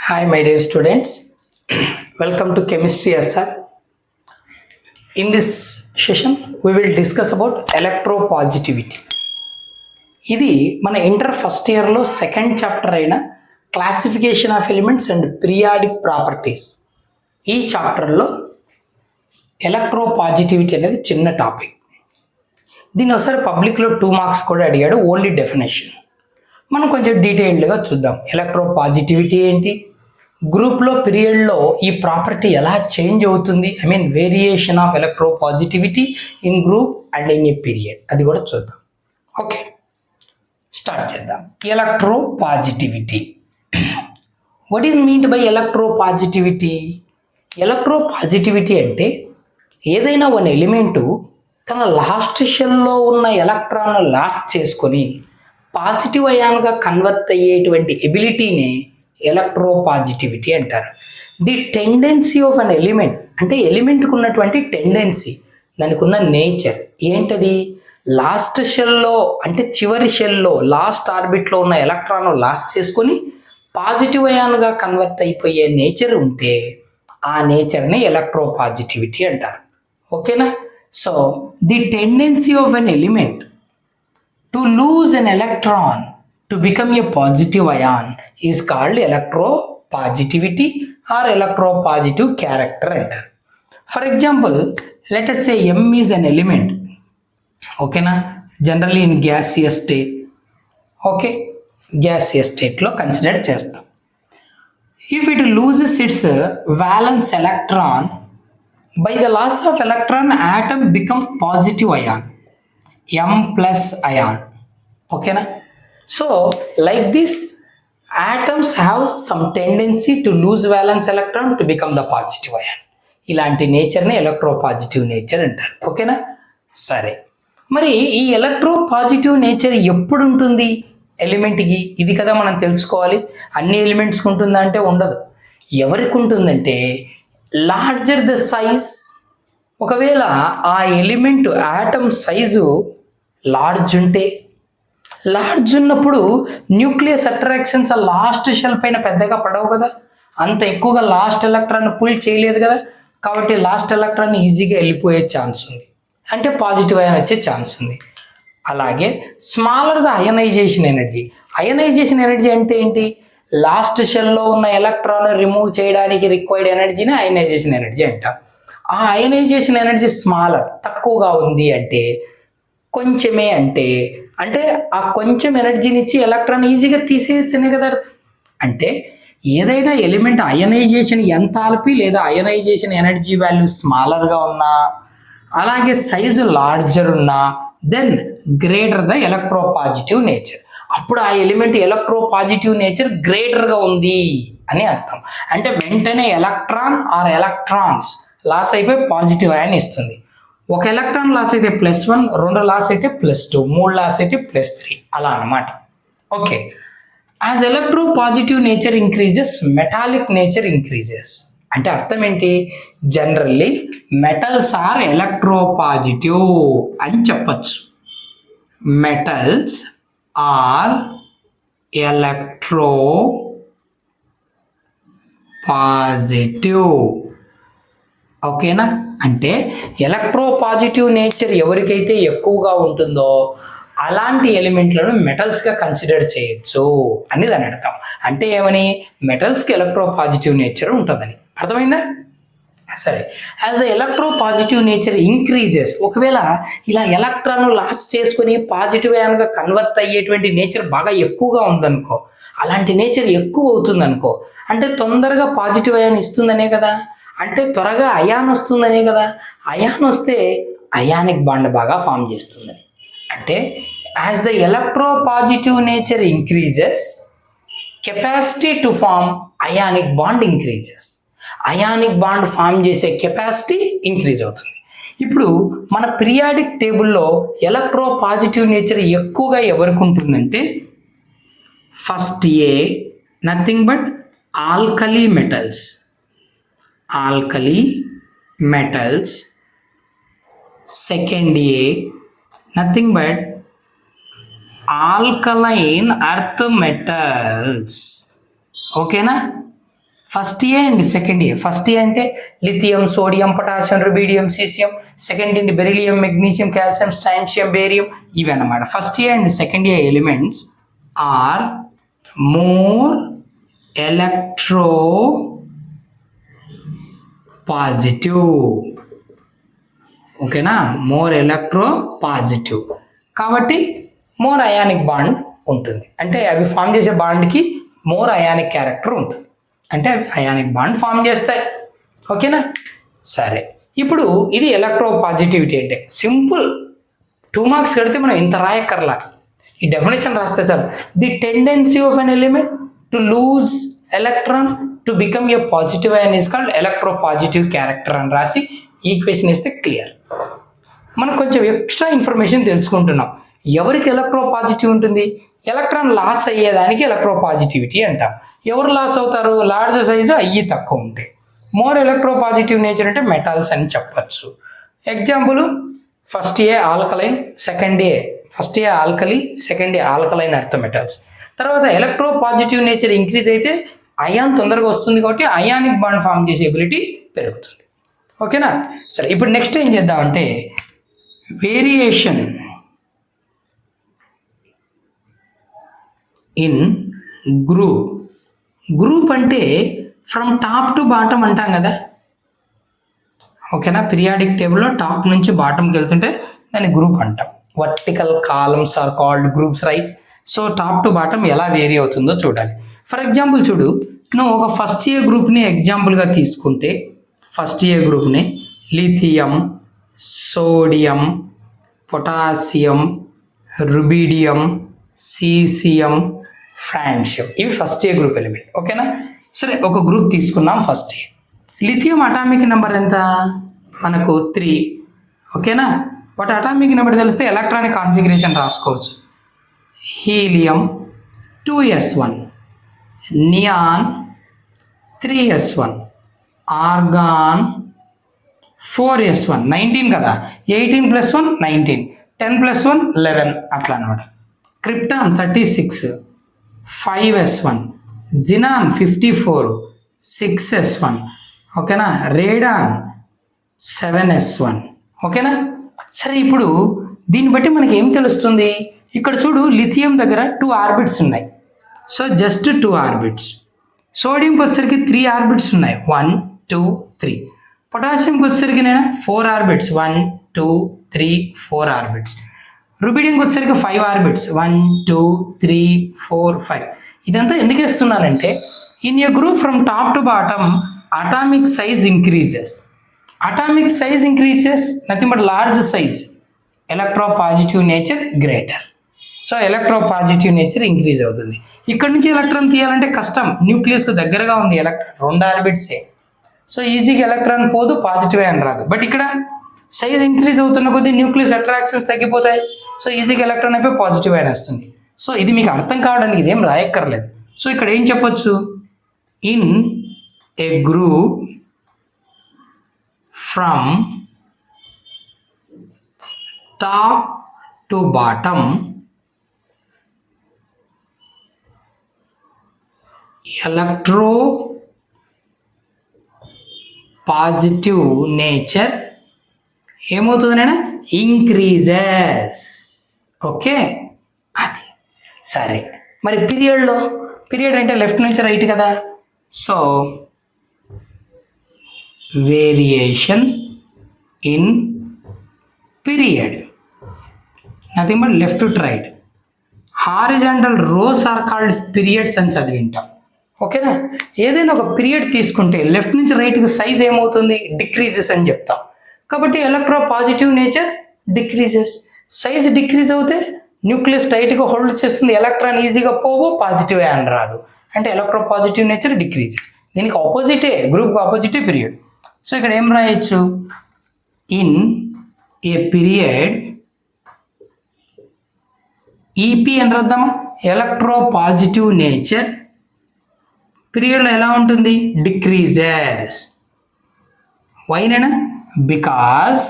Hi, my dear students. Welcome to Chemistry SR. In this session, we will discuss about electropositivity. ఇది మన inter first ఇయర్లో second chapter అయిన classification of elements and periodic properties. ఈ చాప్టర్లో ఎలక్ట్రోపాజిటివిటీ అనేది చిన్న topic. దీన్ని ఒకసారి పబ్లిక్లో 2 మార్క్స్ కూడా అడిగాడు, ఓన్లీ డెఫినేషన్. మనం కొంచెం డీటెయిల్డ్గా చూద్దాం. ఎలక్ట్రోపాజిటివిటీ ఏంటి, గ్రూప్లో పీరియడ్లో ఈ ప్రాపర్టీ ఎలా చేంజ్ అవుతుంది, variation of electropositivity in group and in a period, అది కూడా చూద్దాం. ఓకే, స్టార్ట్ చేద్దాం. Electropositivity. What is meant by electropositivity? Electropositivity అంటే ఏదైనా వన్ ఎలిమెంటు తన లాస్ట్ షెల్లో ఉన్న ఎలక్ట్రాన్ను లాస్ట్ చేసుకొని పాజిటివ్ అయాన్గా కన్వర్ట్ అయ్యేటువంటి ఎబిలిటీనే ఎలక్ట్రోపాజిటివిటీ అంటారు. The tendency of an element అంటే ఎలిమెంట్కి ఉన్నటువంటి టెండెన్సీ, దానికి ఉన్న నేచర్ ఏంటది? లాస్ట్ షెల్లో అంటే చివరి షెల్లో లాస్ట్ ఆర్బిట్లో ఉన్న ఎలక్ట్రాన్ లాస్ట్ చేసుకొని పాజిటివ్ అయాన్గా కన్వర్ట్ అయిపోయే నేచర్ ఉంటే ఆ నేచర్ని ఎలక్ట్రోపాజిటివిటీ అంటారు. ఓకేనా? So the tendency of an element to lose an electron to become a positive ion is called electropositivity or electropositive character అంటారు. For example, let us say M is an element. ఓకేనా? Generally in gaseous state. Okay, gaseous స్టేట్లో consider చేస్తాం. If it loses it's valence electron, by the loss of electron atom become positive ion, M plus ion. ఓకేనా? So like this atoms have some tendency to lose valence electron to become the positive ion. ఇలాంటి నేచర్ని ఎలక్ట్రోపాజిటివ్ nature అంటారు. ఓకేనా? సరే, మరి ఈ ఎలక్ట్రోపాజిటివ్ nature ఎప్పుడు ఉంటుంది ఎలిమెంట్కి? ఇది కదా మనం తెలుసుకోవాలి. అన్ని ఎలిమెంట్స్కి ఉంటుందా అంటే ఉండదు. ఎవరికి ఉంటుందంటే లార్జర్ ద సైజ్. ఒకవేళ ఆ ఎలిమెంట్ ఆటమ్ సైజు లార్జ్ ఉంటే, లార్జ్ ఉన్నప్పుడు న్యూక్లియస్ అట్రాక్షన్స్ ఆ లాస్ట్ షెల్ పైన పెద్దగా పడవు కదా, అంత ఎక్కువగా లాస్ట్ ఎలక్ట్రాన్ పుల్ చేయలేదు కదా, కాబట్టి లాస్ట్ ఎలక్ట్రాన్ ఈజీగా వెళ్ళిపోయే ఛాన్స్ ఉంది, అంటే పాజిటివ్ అయాన్ వచ్చే ఛాన్స్ ఉంది. అలాగే smaller the ionisation energy. Ionisation energy అంటే ఏంటి? లాస్ట్ షెల్లో ఉన్న ఎలక్ట్రాన్ రిమూవ్ చేయడానికి రిక్వైర్డ్ ఎనర్జీని అయనైజేషన్ ఎనర్జీ అంటాం. ఆ అయనైజేషన్ ఎనర్జీ స్మాలర్, తక్కువగా ఉంది అంటే, కొంచెమే అంటే ఆ కొంచెం ఎనర్జీని ఇచ్చి ఎలక్ట్రాన్ ఈజీగా తీసేయచ్చనే కదా అర్థం. అంటే ఏదైనా ఎలిమెంట్ అయనైజేషన్ ఎంథాల్పీ లేదా అయనైజేషన్ ఎనర్జీ వాల్యూ స్మాలర్గా ఉన్నా, అలాగే సైజు లార్జర్ ఉన్నా, then greater the electropositive nature. అప్పుడు ఆ ఎలిమెంట్ ఎలక్ట్రోపాజిటివ్ నేచర్ గ్రేటర్గా ఉంది అని అర్థం. అంటే వెంటనే ఎలక్ట్రాన్ ఆర్ ఎలక్ట్రాన్స్ లాస్ అయిపోయి పాజిటివ్ అయాన్ ఇస్తుంది. ఒక ఎలక్ట్రాన్ లాస్ అయితే +1, 2 లాస్ అయితే +2, 3 లాస్ అయితే +3, అలా అన్నమాట. Okay, as electropositive nature increases metallic nature increases. అంటే అర్థం ఏంటి? జనరల్లీ మెటల్స్ ఆర్ ఎలక్ట్రోపాజిటివ్ అని చెప్పచ్చు. Metals are electropositive. ఓకేనా? అంటే ఎలక్ట్రోపాజిటివ్ నేచర్ ఎవరికైతే ఎక్కువగా ఉంటుందో అలాంటి ఎలిమెంట్లను మెటల్స్గా కన్సిడర్ చేయొచ్చు అని దాని అర్థం. అంటే ఏమని? మెటల్స్కి ఎలక్ట్రోపాజిటివ్ నేచర్ ఉంటుందని. అర్థమైందా? సరే, as the electropositive nature increases, ఒకవేళ ఇలా ఎలక్ట్రాన్ లాస్ చేసుకుని పాజిటివ్ అయాన్గా కన్వర్ట్ అయ్యేటువంటి నేచర్ బాగా ఎక్కువగా ఉందనుకో, అలాంటి నేచర్ ఎక్కువ అవుతుందనుకో, అంటే తొందరగా పాజిటివ్ అయాన్ ఇస్తుందనే కదా, అంటే త్వరగా అయాన్ వస్తుందనే కదా. అయాన్ వస్తే అయానిక్ బాండ్ బాగా ఫామ్ చేస్తుందని. అంటే as the electropositive nature increases, capacity to form ionic bond increases. Ionic bond form చేసే కెపాసిటీ ఇంక్రీజ్ అవుతుంది. ఇప్పుడు మన పీరియాడిక్ టేబుల్లో ఎలక్ట్రోపాజిటివ్ నేచర్ ఎక్కువగా ఎవరికి ఉంటుందంటే, first A nothing but alkali metals. Second A nothing but alkaline earth metals. ఓకేనా? First A and second A. First A అంటే lithium, sodium, potassium, rubidium, caesium. Second ఏంటి? Beryllium, magnesium, calcium, strontium, barium. ఇవన్నమాట first A and second A elements are more electro positive. ఓకేనా? More electro positive కాబట్టి more ionic bond ఉంటుంది. అంటే అవి form చేసే బాండ్కి more ionic character ఉంటుంది. అంటే అవి అయానిక్ బాండ్ ఫామ్ చేస్తాయి. ఓకేనా? సరే, ఇప్పుడు ఇది ఎలక్ట్రో పాజిటివిటీ అంటే సింపుల్. 2 మార్క్స్ కడితే మనం ఇంత రాయక్కర్లా, ఈ డెఫినేషన్ రాస్తే చాలు. The tendency of an element to lose electron to become a positive ion is called electropositive character అని రాసి ఈక్వేషన్ ఇస్తే క్లియర్. మనం కొంచెం ఎక్స్ట్రా ఇన్ఫర్మేషన్ తెలుసుకుంటున్నాం. ఎవరికి ఎలక్ట్రో పాజిటివ్ ఉంటుంది? ఎలక్ట్రాన్ లాస్ అయ్యేదానికి ఎలక్ట్రో పాజిటివిటీ అంటాం. ఎవరు లాస్ అవుతారు? లార్జ్ సైజు అయ్యి తక్కువ ఉంటాయి. మోర్ ఎలక్ట్రో పాజిటివ్ నేచర్ అంటే మెటల్స్ అని చెప్పచ్చు. Example first A alkaline, second A first A alkali, second A alkaline earth metals. తర్వాత ఎలక్ట్రో పాజిటివ్ నేచర్ ఇంక్రీజ్ అయితే అయాన్ తొందరగా వస్తుంది కాబట్టి అయానిక్ బాండ్ ఫామ్ చేసే ఎబిలిటీ పెరుగుతుంది. ఓకేనా? సరే, ఇప్పుడు నెక్స్ట్ ఏం చేద్దామంటే వేరియేషన్ ఇన్ గ్రూప్. గ్రూప్ అంటే ఫ్రమ్ టాప్ టు బాటమ్ అంటాం కదా. ఓకేనా? పీరియాడిక్ టేబుల్లో టాప్ నుంచి బాటంకి వెళ్తుంటే దాన్ని గ్రూప్ అంటాం. Vertical columns are called groups, right? So top to bottom ఎలా వేరీ అవుతుందో చూడాలి. ఫర్ ఎగ్జాంపుల్ చూడు, నువ్వు ఒక ఫస్ట్ ఏ గ్రూప్ని ఎగ్జాంపుల్గా తీసుకుంటే ఫస్ట్ ఏ గ్రూప్ని lithium, sodium, potassium, rubidium, caesium, francium. ఇవి ఫస్ట్ ఏ గ్రూప్ ఎలిమెంట్. ఓకేనా? సరే, ఒక గ్రూప్ తీసుకున్నాం first A. Lithium atomic number ఎంత? మనకు 3. ఓకేనా? వాటి అటామిక్ నెంబర్ తెలిస్తే ఎలక్ట్రానిక్ కాన్ఫిగరేషన్ రాసుకోవచ్చు. Helium 2s1, neon 3s1, argon 4s1. 19 కదా, 18 + 1 19, 10 + 1 11 అట్లా అనమాట. Krypton 36, 5s1, xenon 54, 6s1. ఓకేనా? Radon 7s1. ఓకేనా? సరే, ఇప్పుడు దీన్ని బట్టి మనకి ఏం తెలుస్తుంది? ఇక్కడ చూడు, లిథియం దగ్గర 2 ఆర్బిట్స్ ఉన్నాయి. So just 2 orbits. సోడియంకి వచ్చేసరికి 3 ఆర్బిట్స్ ఉన్నాయి, 1 2 3. పొటాషియంకి వచ్చేసరికి 4 ఆర్బిట్స్, 1 2 3 4 ఆర్బిట్స్. రుబిడియంకి వచ్చేసరికి 5 ఆర్బిట్స్, 1 2 3 4 5. ఇదంతా ఎందుకు వేస్తున్నానంటే in A group from top to bottom atomic size increases. Atomic size increases, nothing but large size, electro positive nature greater. So electro positive nature increase అవుతుంది. ఇక్కడ నుంచి ఎలక్ట్రాన్ తీయాలంటే కష్టం, న్యూక్లియస్కు దగ్గరగా ఉంది ఎలక్ట్రాన్, 2 ఆర్బిట్సే. సో ఈజీగా ఎలక్ట్రాన్ పోదు, పాజిటివ్ అని రాదు. బట్ ఇక్కడ సైజ్ ఇంక్రీజ్ అవుతున్న కొద్దీ న్యూక్లియస్ అట్రాక్షన్స్ తగ్గిపోతాయి. సో ఈజీగా ఎలక్ట్రాన్ అయిపోయి పాజిటివ్ అని వస్తుంది. సో ఇది మీకు అర్థం కావడానికి ఇదేం రాయక్కర్లేదు. సో ఇక్కడ ఏం చెప్పొచ్చు? In A group from top to bottom electro positive nature ఏమవుతుంది? ఇంక్రీజెస్. ఓకే, అది సరే. మరి పీరియడ్లో, పీరియడ్ అంటే లెఫ్ట్ నుంచి రైట్ కదా. So variation in period, nothing but left to right. Horizontal rows are called periods అని చదివింటాం. ఓకేనా? ఏదైనా ఒక పీరియడ్ తీసుకుంటే లెఫ్ట్ నుంచి రైట్కి సైజ్ ఏమవుతుంది? డిక్రీజెస్ అని చెప్తాం. కాబట్టి electro positive nature decreases. Size decrease అవుతే న్యూక్లియస్ టైట్గా హోల్డ్ చేస్తుంది, ఎలక్ట్రాన్ ఈజీగా పోవు, పాజిటివ్ అని రాదు. అంటే ఎలక్ట్రో పాజిటివ్ నేచర్ డిక్రీజెస్. దీనికి ఆపోజిటే, గ్రూప్కి ఆపోజిటే పీరియడ్. సో ఇక్కడ ఏం రాయొచ్చు? ఇన్ ఏ పీరియడ్, ఈపీ అని రాద్దామా? ఎలక్ట్రో పాజిటివ్ నేచర్ పీరియడ్లో ఎలా ఉంటుంది? డిక్రీజెస్. వైనా? Because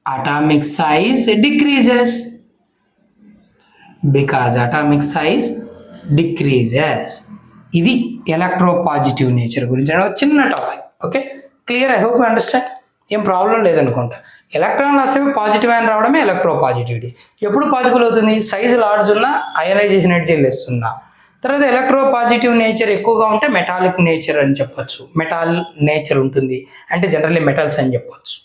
atomic size decreases. Because atomic size decreases. ఇది ఎలక్ట్రోపాజిటివ్ నేచర్ గురించి ఒక చిన్న topic. Okay, clear? I hope you understand. ఏం ప్రాబ్లం లేదనుకుంటా. ఎలక్ట్రాన్ రాసేవి పాజిటివ్ అని రావడమే ఎలక్ట్రోపాజిటివిటీ. ఎప్పుడు పాజిబుల్ అవుతుంది? సైజు లార్జ్ ఉన్న, అయనైజేషన్ ఎనర్జీ లెస్ ఉన్నా. తర్వాత ఎలక్ట్రోపాజిటివ్ నేచర్ ఎక్కువగా ఉంటే మెటాలిక్ నేచర్ అని చెప్పొచ్చు. మెటాల్ నేచర్ ఉంటుంది అంటే జనరల్లీ మెటల్స్ అని చెప్పొచ్చు.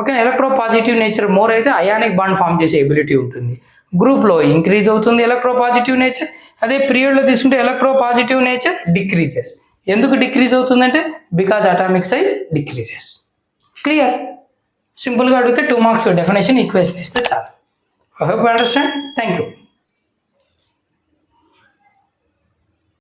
ఓకే, ఎలక్ట్రోపాజిటివ్ నేచర్ మోర్ అయితే అయానిక్ బాండ్ ఫామ్ చేసే ఎబిలిటీ ఉంటుంది. గ్రూప్లో ఇంక్రీజ్ అవుతుంది ఎలక్ట్రోపాజిటివ్ నేచర్. అదే పీరియడ్లో తీసుకుంటే ఎలక్ట్రోపాజిటివ్ నేచర్ డిక్రీజెస్. ఎందుకు డిక్రీజ్ అవుతుందంటే because atomic size decreases. Clear? సింపుల్గా అడిగితే 2 మార్క్స్ డెఫినేషన్ ఈక్వేషన్ ఇస్తే చాలు. I hope you understand. Thank you.